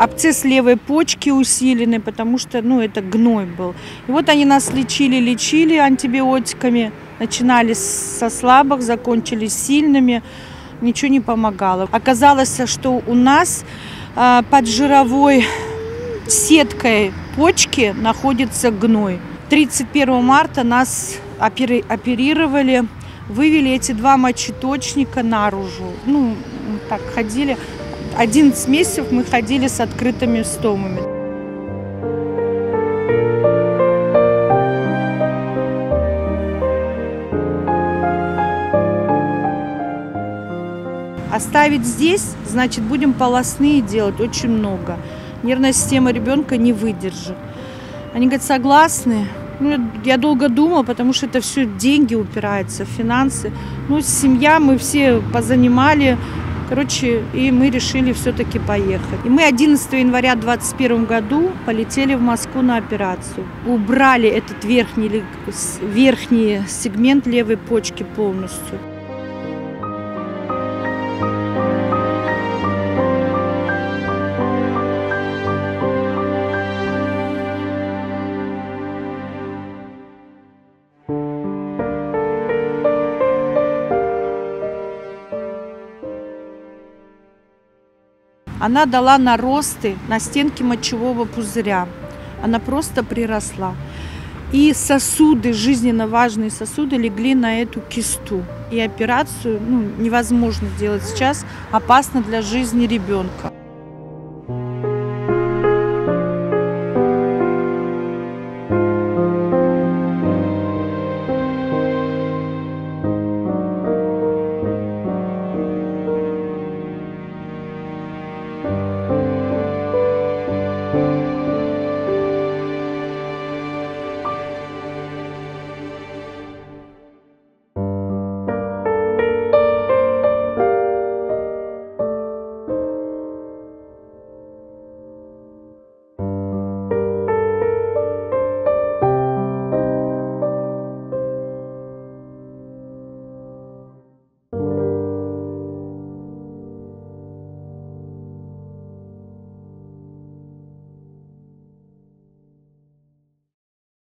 Абсцесс левой почки усиленный, потому что, это гной был. И вот они нас лечили антибиотиками. Начинали со слабых, закончились сильными. Ничего не помогало. Оказалось, что у нас под жировой сеткой почки находится гной. 31 марта нас оперировали, вывели эти 2 мочеточника наружу. Так ходили. 11 месяцев мы ходили с открытыми стомами. Оставить здесь, значит, будем полостные делать очень много. Нервная система ребенка не выдержит. Они говорят, согласны. Я долго думала, потому что это все деньги упирается, финансы. Семья, мы все позанимали. И мы решили все-таки поехать. И мы 11 января 2021 году полетели в Москву на операцию. Убрали этот верхний сегмент левой почки полностью. Она дала наросты на стенке мочевого пузыря. Она просто приросла. И сосуды, жизненно важные сосуды, легли на эту кисту. И операцию невозможно делать сейчас, опасно для жизни ребенка.